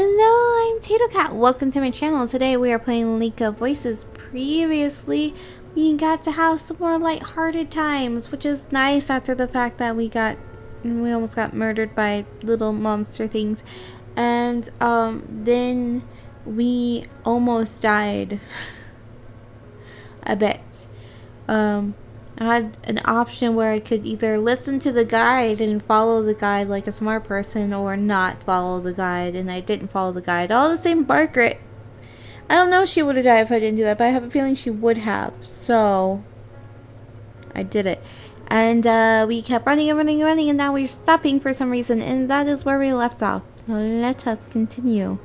Hello, I'm Tato Cat. Welcome to my channel. Today we are playing League of Voices. Previously, we got to have some more lighthearted times, which is nice after the fact that we almost got murdered by little monster things. And then we almost died a bit. I had an option where I could either listen to the guide and follow the guide like a smart person or not follow the guide, and I didn't follow the guide. All the same, Barkrit. I don't know if she would have died if I didn't do that, but I have a feeling she would have. So I did it. And we kept running and running and running, and now we're stopping for some reason, and that is where we left off. So let us continue.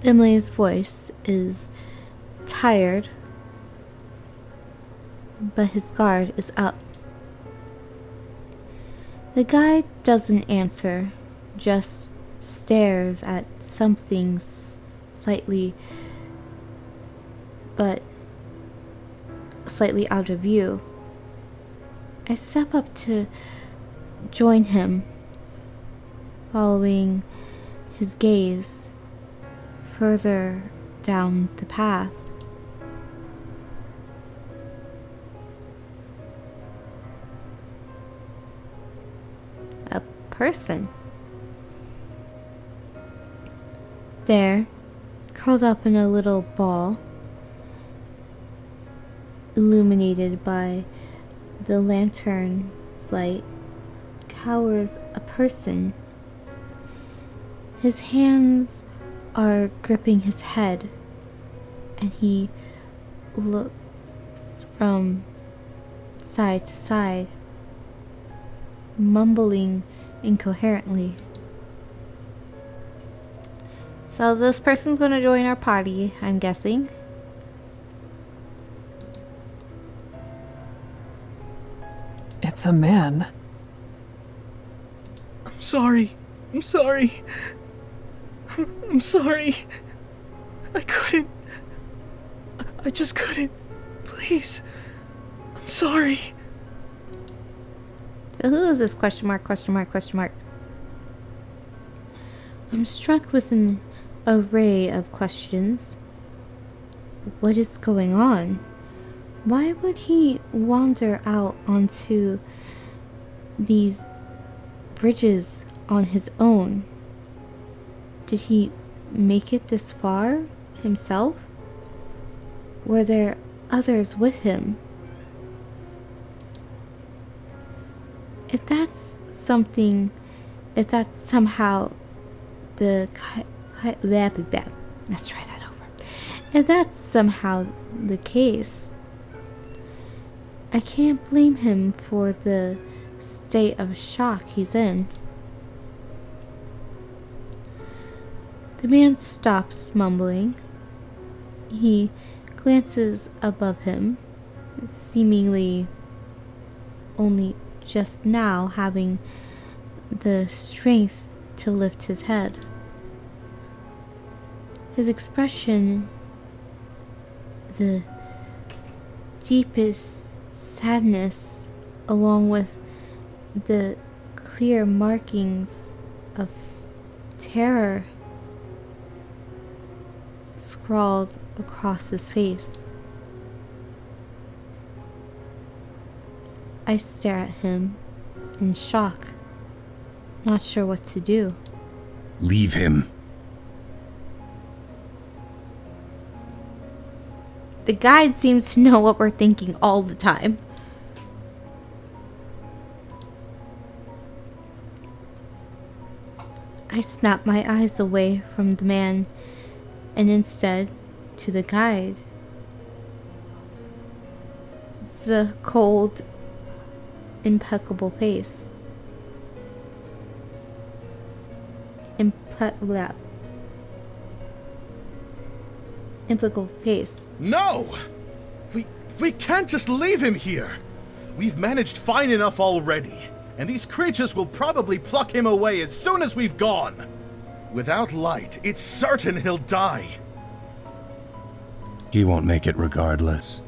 Emily's voice is tired, but his guard is up. The guide doesn't answer, just stares at something slightly out of view. I step up to join him, following his gaze further down the path. A person. There, curled up in a little ball, illuminated by the lantern's light, cowers a person. His hands are gripping his head, and he looks from side to side, mumbling incoherently. So this person's gonna join our party, I'm guessing. It's a man. I'm sorry. I'm sorry. I'm sorry. I couldn't. I just couldn't. Please. I'm sorry. So who is this? Question mark, question mark, question mark. I'm struck with an array of questions. What is going on? Why would he wander out onto these bridges on his own? Did he make it this far himself? Were there others with him? If that's somehow the let's try that over. If that's somehow the case, I can't blame him for the state of shock he's in. The man stops mumbling. He glances above him, seemingly only just now having the strength to lift his head. His expression, the deepest sadness, along with the clear markings of terror scrawled across his face. I stare at him in shock, not sure what to do. Leave him. The guide seems to know what we're thinking all the time. I snap my eyes away from the man and instead to the guide. It's a cold, impeccable face. Impeccable face. No! We can't just leave him here. We've managed fine enough already, and these creatures will probably pluck him away as soon as we've gone. Without light, it's certain he'll die. He won't make it regardless.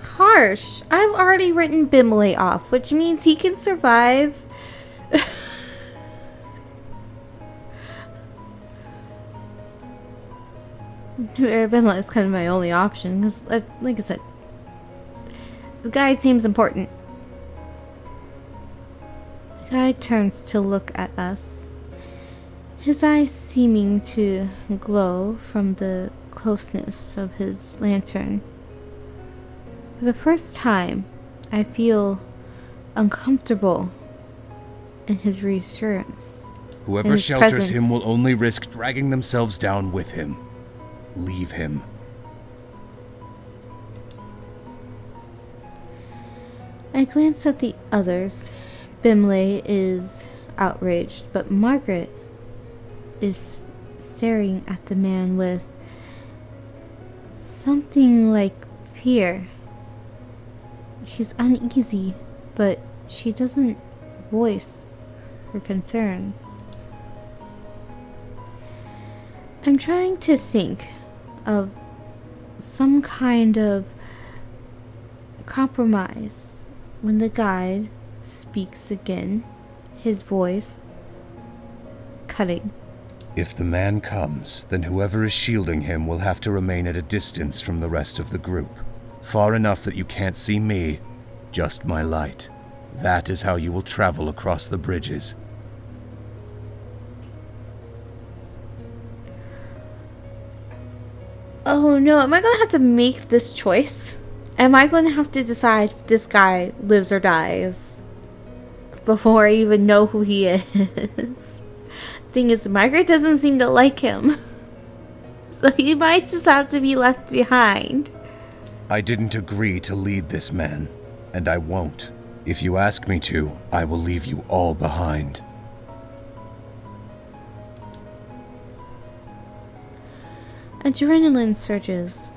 Harsh. I've already written Bimley off, which means he can survive Arabella is kind of my only option, because, like I said, the guy seems important. The guy turns to look at us, his eyes seeming to glow from the closeness of his lantern. For the first time, I feel uncomfortable in his reassurance. Whoever shelters him will only risk dragging themselves down with him. Leave him. I glance at the others. Bimley is outraged, but Margaret is staring at the man with something like fear. She's uneasy, but she doesn't voice her concerns. I'm trying to think of some kind of compromise when the guide speaks again, his voice cutting. If the man comes, then whoever is shielding him will have to remain at a distance from the rest of the group. Far enough that you can't see me, just my light. That is how you will travel across the bridges. Oh no, am I gonna have to make this choice? Am I gonna have to decide if this guy lives or dies before I even know who he is? Thing is, Margaret doesn't seem to like him. So he might just have to be left behind. I didn't agree to lead this man, and I won't. If you ask me to, I will leave you all behind. Adrenaline surges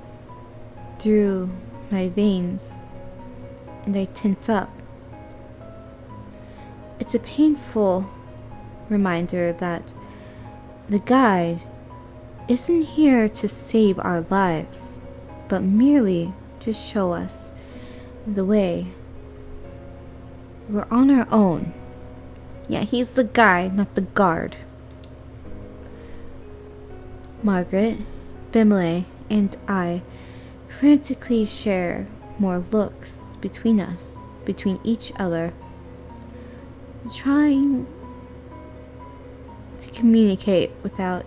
through my veins, and I tense up. It's a painful reminder that the guide isn't here to save our lives, but merely to show us the way. We're on our own. Yeah, he's the guide, not the guard. Margaret, Bimley, and I frantically share more looks between us, between each other, trying to communicate without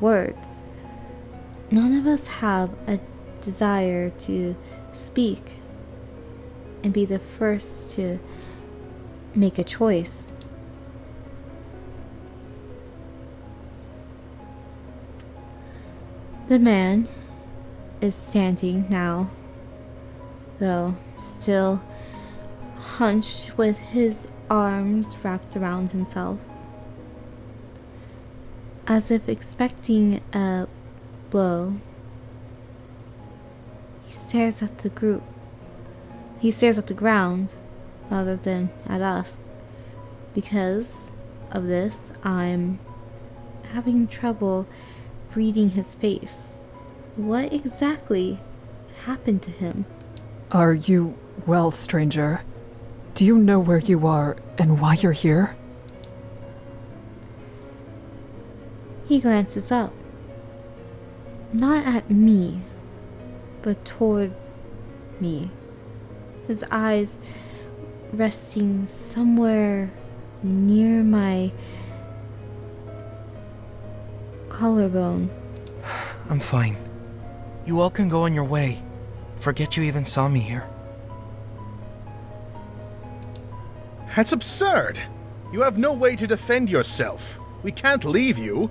words. None of us have a desire to speak and be the first to make a choice. The man is standing now, though still hunched with his arms wrapped around himself, as if expecting a blow. He stares at the group. He stares at the ground rather than at us. Because of this, I'm having trouble reading his face. What exactly happened to him? Are you well, stranger? Do you know where you are and why you're here? He glances up. Not at me, but towards me. His eyes resting somewhere near my collarbone. I'm fine. You all can go on your way. Forget you even saw me here. That's absurd. You have no way to defend yourself. We can't leave you.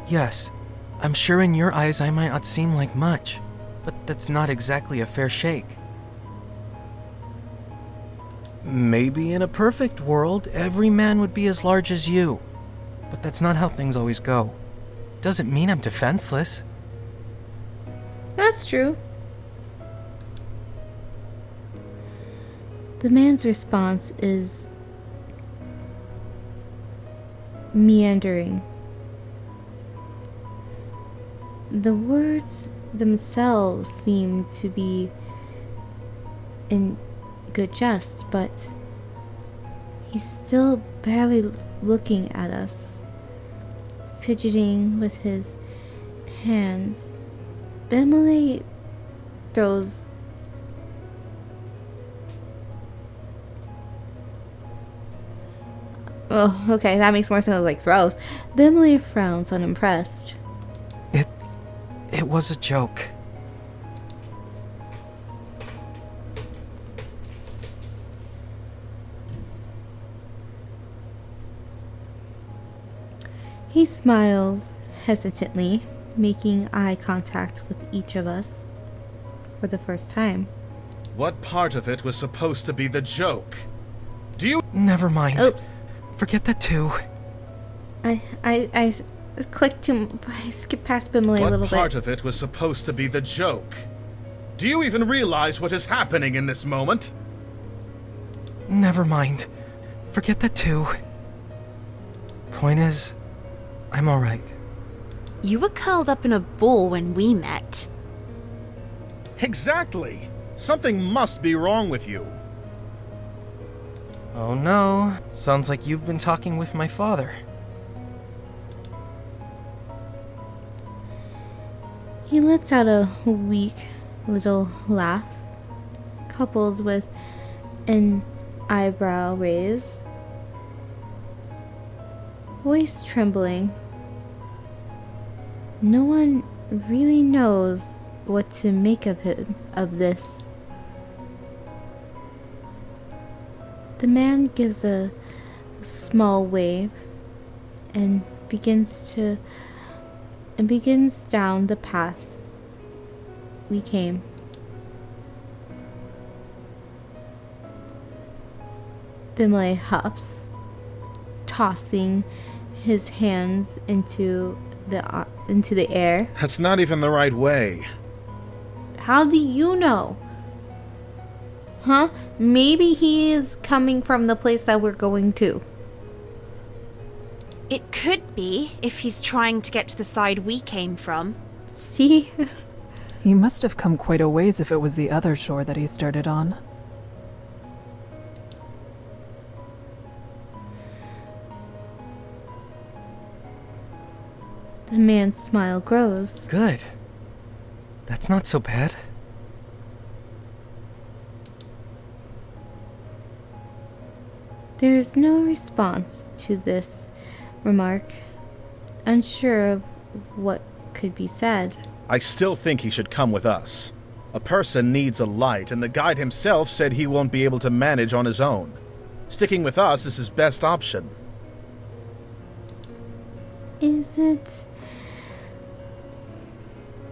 Yes, I'm sure in your eyes I might not seem like much, but that's not exactly a fair shake. Maybe in a perfect world, every man would be as large as you. But that's not how things always go. Doesn't mean I'm defenseless. That's true. The man's response is meandering. The words themselves seem to be in good jest, but he's still barely looking at us, fidgeting with his hands. Bimley throws oh, okay, that makes more sense like throws. Bimley frowns unimpressed. It was a joke. He smiles hesitantly, making eye contact with each of us for the first time. What part of it was supposed to be the joke? Do you... Never mind. Oops. Forget that too. I clicked to... I skipped past Bimley a little What part bit. of it was supposed to be the joke? Do you even realize what is happening in this moment? Never mind. Forget that too. Point is, I'm alright. You were curled up in a ball when we met. Exactly. Something must be wrong with you. Oh no, sounds like you've been talking with my father. He lets out a weak little laugh, coupled with an eyebrow raise, voice trembling. No one really knows what to make of this. The man gives a small wave and begins down the path we came. Bimley huffs, tossing his hands into the air. That's not even the right way. How do you know? Huh? Maybe he is coming from the place that we're going to. It could be, if he's trying to get to the side we came from. See? He must have come quite a ways if it was the other shore that he started on. The man's smile grows. Good. That's not so bad. There is no response to this remark, unsure of what could be said. I still think he should come with us. A person needs a light, and the guide himself said he won't be able to manage on his own. Sticking with us is his best option. Is it?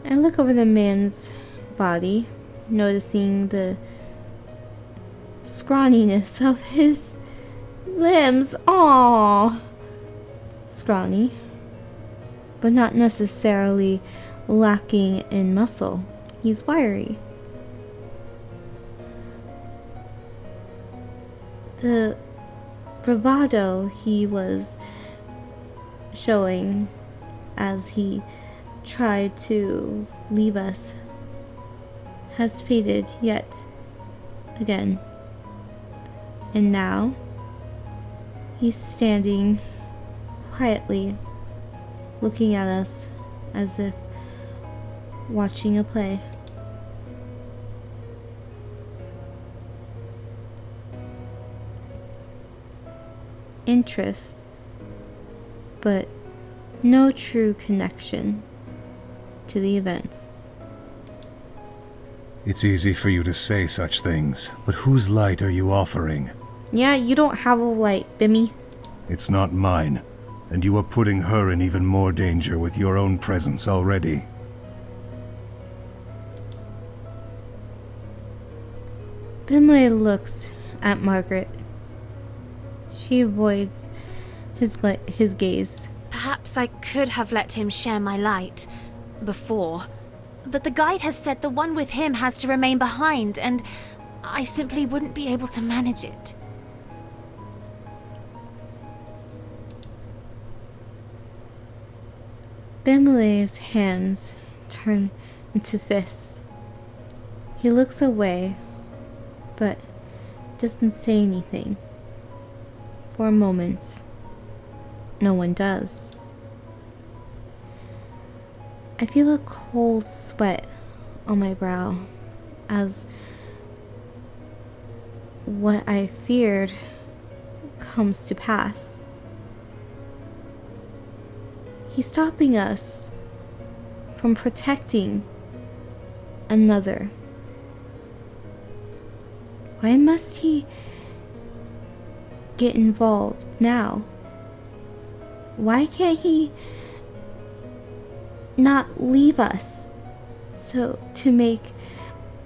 I look over the man's body, noticing the scrawniness of his limbs. Aww. Scrawny, but not necessarily lacking in muscle. He's wiry. The bravado he was showing as he tried to leave us has faded yet again. And now he's standing quietly, looking at us as if watching a play. Interest, but no true connection to the events. It's easy for you to say such things, but whose light are you offering? Yeah, you don't have a light, Bimmy. It's not mine, and you are putting her in even more danger with your own presence already. Bimley looks at Margaret. She avoids his gaze. Perhaps I could have let him share my light before, but the guide has said the one with him has to remain behind, and I simply wouldn't be able to manage it. Bimley's hands turn into fists. He looks away, but doesn't say anything. For a moment, no one does. I feel a cold sweat on my brow as what I feared comes to pass. He's stopping us from protecting another. Why must he get involved now? Why can't he not leave us to make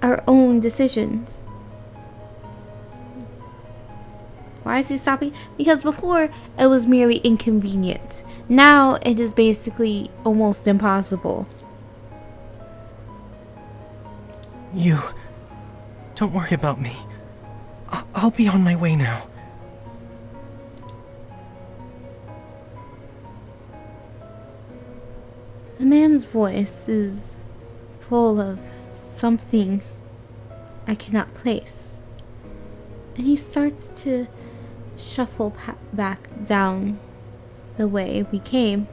our own decisions? Why is he stopping? Because before it was merely inconvenient. Now it is basically almost impossible. You... Don't worry about me. I'll be on my way now. The man's voice is full of something I cannot place. And he starts to shuffle back down the way we came,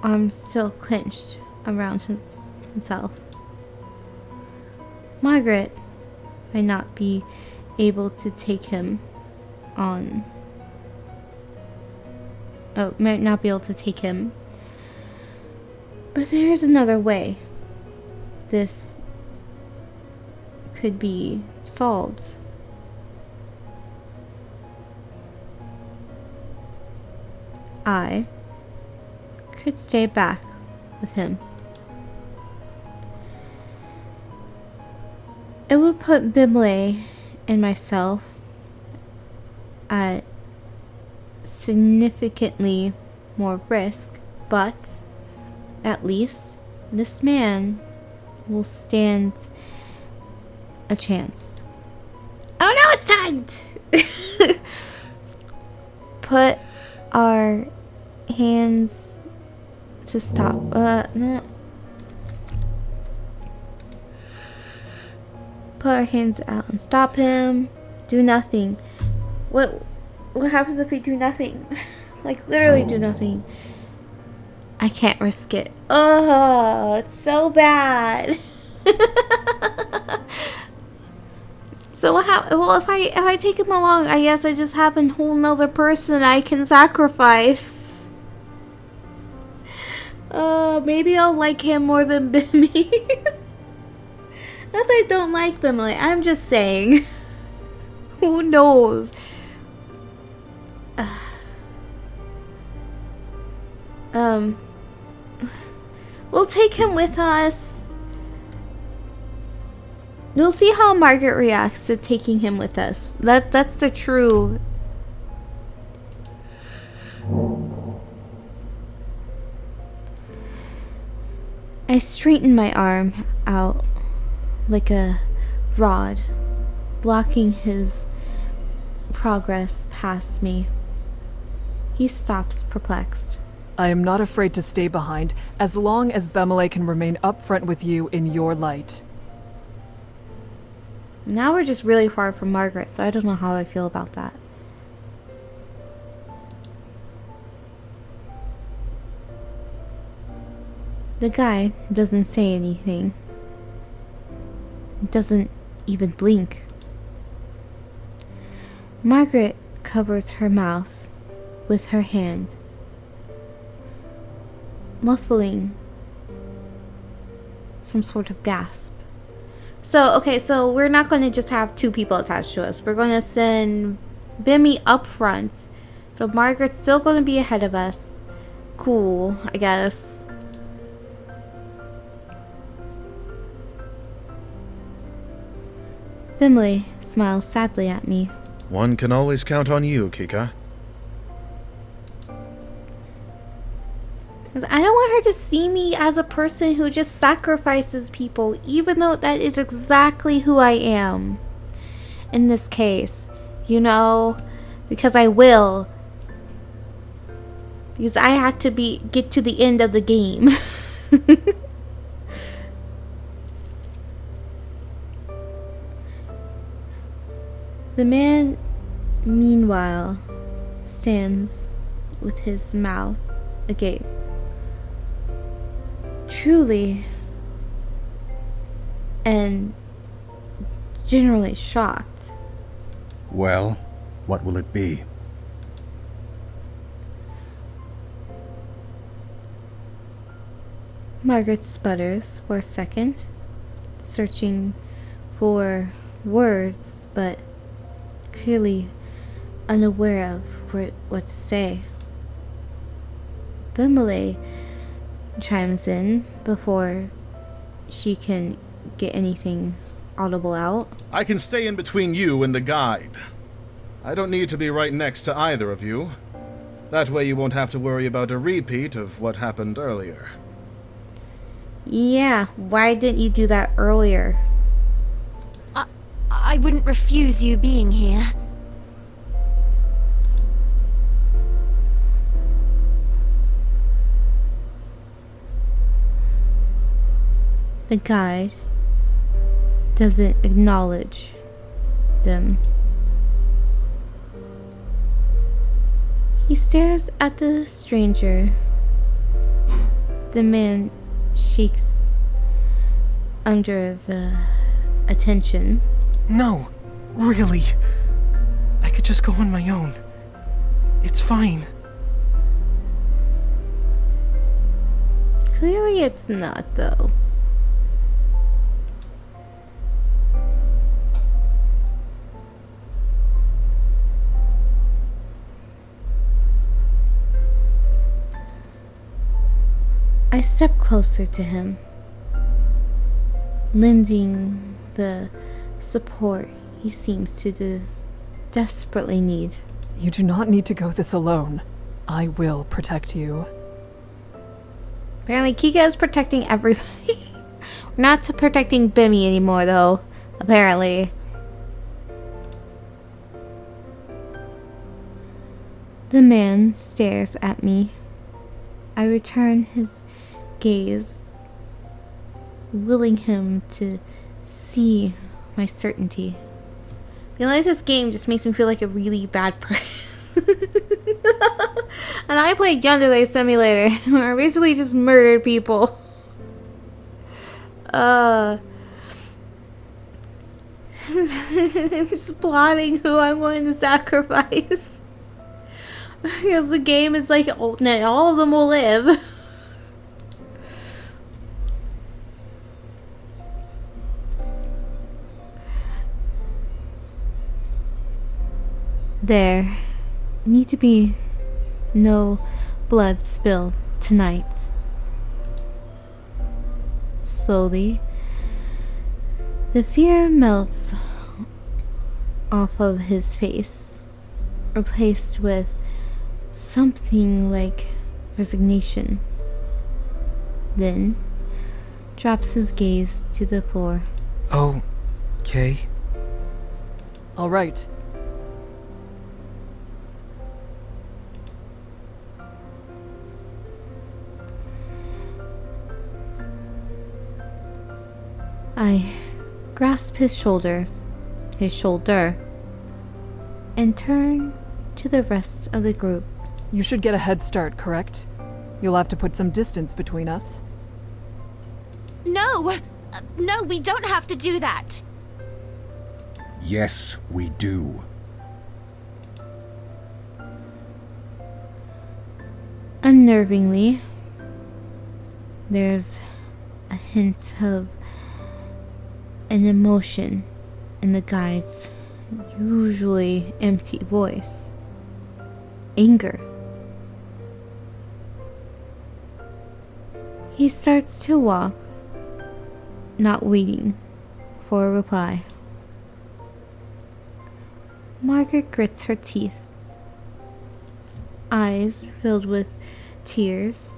arms still clenched around himself. Margaret might not be able to take him on. Oh, might not be able to take him. But there's another way this could be solved. I could stay back with him. It would put Bimley and myself at significantly more risk, but at least this man will stand a chance. Oh no, it's time! Put our hands to stop. No. Put our hands out and stop him. Do nothing. What happens if we do nothing? Like literally do nothing. I can't risk it. Oh, it's so bad. So well, if I take him along, I guess I just have a whole nother person I can sacrifice. Maybe I'll like him more than Bimmy. Not that I don't like Bimley, I'm just saying. Who knows? We'll take him with us. We'll see how Margaret reacts to taking him with us. That's the true. I straighten my arm out like a rod, blocking his progress past me. He stops, perplexed. I am not afraid to stay behind as long as Bemele can remain up front with you in your light. Now we're just really far from Margaret, so I don't know how I feel about that. The guy doesn't say anything. Doesn't even blink. Margaret covers her mouth with her hand, muffling some sort of gasp. So we're not going to just have two people attached to us. We're going to send Bimmy up front. So Margaret's still going to be ahead of us. Cool, I guess. Bimley smiles sadly at me. One can always count on you, Kika. Because I don't want her to see me as a person who just sacrifices people, even though that is exactly who I am. In this case, you know, because I will. Because I had to get to the end of the game. The man, meanwhile, stands with his mouth agape. truly and generally shocked. Well, what will it be? Margaret sputters for a second, searching for words, but clearly unaware of what to say. Bimile chimes in before she can get anything audible out. I can stay in between you and the guide. I don't need to be right next to either of you. That way you won't have to worry about a repeat of what happened earlier. Yeah, why didn't you do that earlier? I wouldn't refuse you being here. The guide doesn't acknowledge them. He stares at the stranger. The man shakes under the attention. No, really. I could just go on my own. It's fine. Clearly it's not, though. I step closer to him, lending the support he seems to desperately need. You do not need to go this alone. I will protect you. Apparently Kika is protecting everybody. Not to protecting Bimmy anymore, though, apparently. The man stares at me. I return his gaze, willing him to see my certainty. I feel like this game just makes me feel like a really bad person. And I played Yandere Simulator, where I basically just murdered people. I'm just plotting who I'm going to sacrifice. Because the game is like, oh, no, all of them will live. There need to be no blood spilled tonight. Slowly, the fear melts off of his face, replaced with something like resignation. Then drops his gaze to the floor. Okay. All right. I grasp his shoulder, and turn to the rest of the group. You should get a head start, correct? You'll have to put some distance between us. No! No, we don't have to do that! Yes, we do. Unnervingly, there's a hint of an emotion in the guide's usually empty voice. Anger. He starts to walk, not waiting for a reply. Margaret grits her teeth, eyes filled with tears,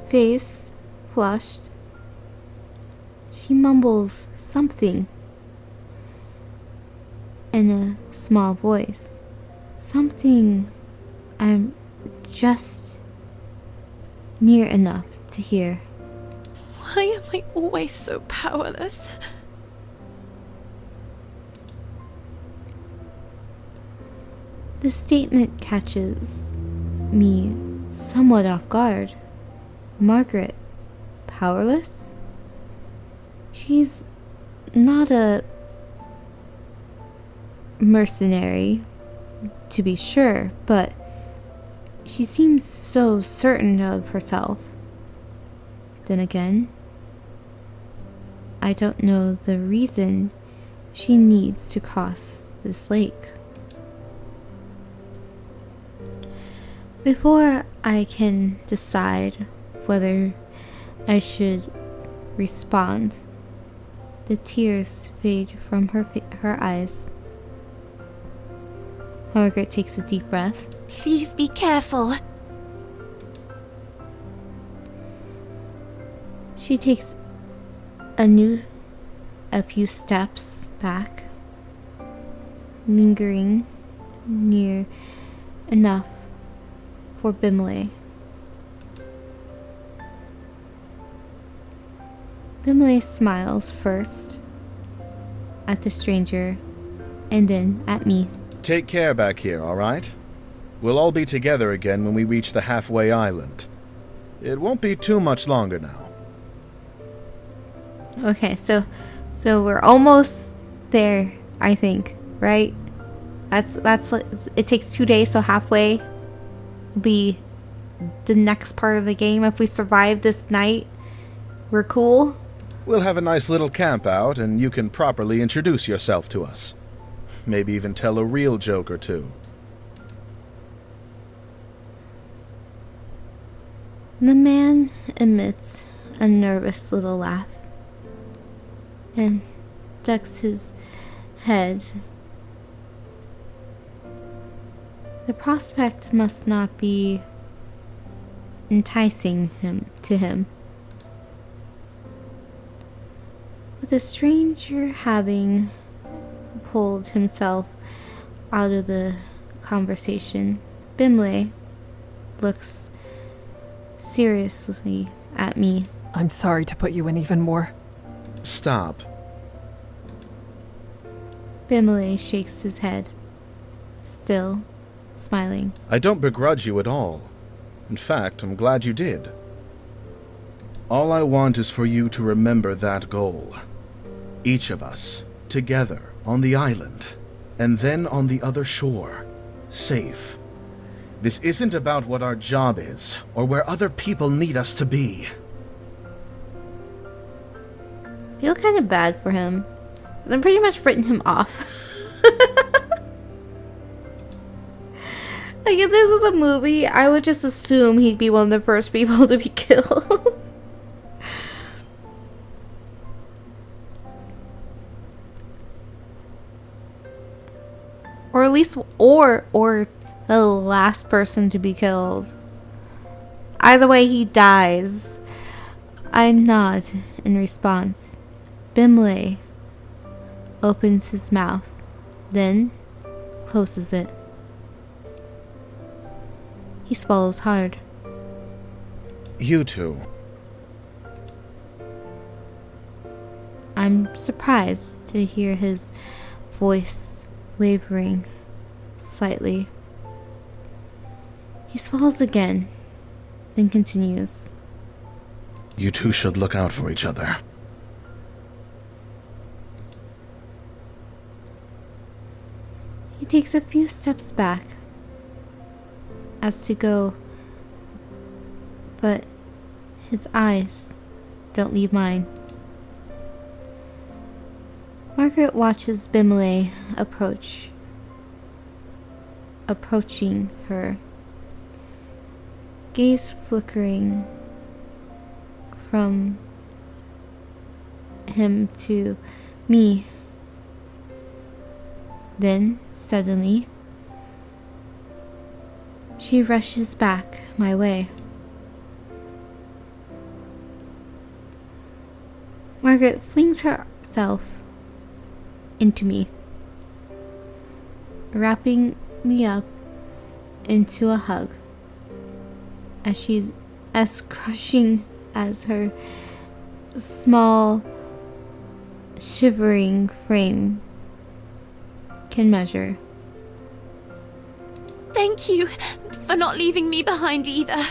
face flushed. She mumbles something in a small voice. Something I'm just near enough to hear. Why am I always so powerless? The statement catches me somewhat off guard. Margaret, powerless? She's not a mercenary, to be sure, but she seems so certain of herself. Then again, I don't know the reason she needs to cross this lake. Before I can decide whether I should respond, the tears fade from her eyes. Margaret takes a deep breath. Please be careful. She takes a few steps back, lingering near enough for Bimley. Bimley smiles first at the stranger and then at me. Take care back here, all right? We'll all be together again when we reach the halfway island. It won't be too much longer now. Okay, so we're almost there, I think, right? That's it takes 2 days, so halfway will be the next part of the game. If we survive this night, we're cool. We'll have a nice little camp out, and you can properly introduce yourself to us. Maybe even tell a real joke or two. The man emits a nervous little laugh and ducks his head. The prospect must not be enticing to him. With the stranger having pulled himself out of the conversation, Bimley looks seriously at me. I'm sorry to put you in even more. Stop. Bimley shakes his head, still smiling. I don't begrudge you at all. In fact, I'm glad you did. All I want is for you to remember that goal. Each of us, together, on the island, and then on the other shore, safe. This isn't about what our job is, or where other people need us to be. I feel kind of bad for him. I'm pretty much written him off. Like, if this was a movie, I would just assume he'd be one of the first people to be killed. Or at least, or the last person to be killed. Either way, he dies. I nod in response. Bimley opens his mouth, then closes it. He swallows hard. You two. I'm surprised to hear his voice wavering slightly. He swallows again, then continues. You two should look out for each other. He takes a few steps back as to go, but his eyes don't leave mine. Margaret watches Bimley approaching her, gaze flickering from him to me. Then, suddenly, she rushes back my way. Margaret flings herself into me, wrapping me up into a hug as she's as crushing as her small, shivering frame can measure. Thank you for not leaving me behind either.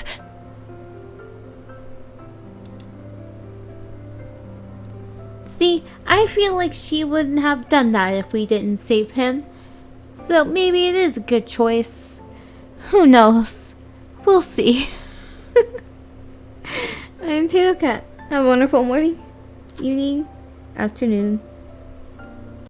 See, I feel like she wouldn't have done that if we didn't save him. So maybe it is a good choice. Who knows? We'll see. I'm Tato Cat. Have a wonderful morning, evening, afternoon,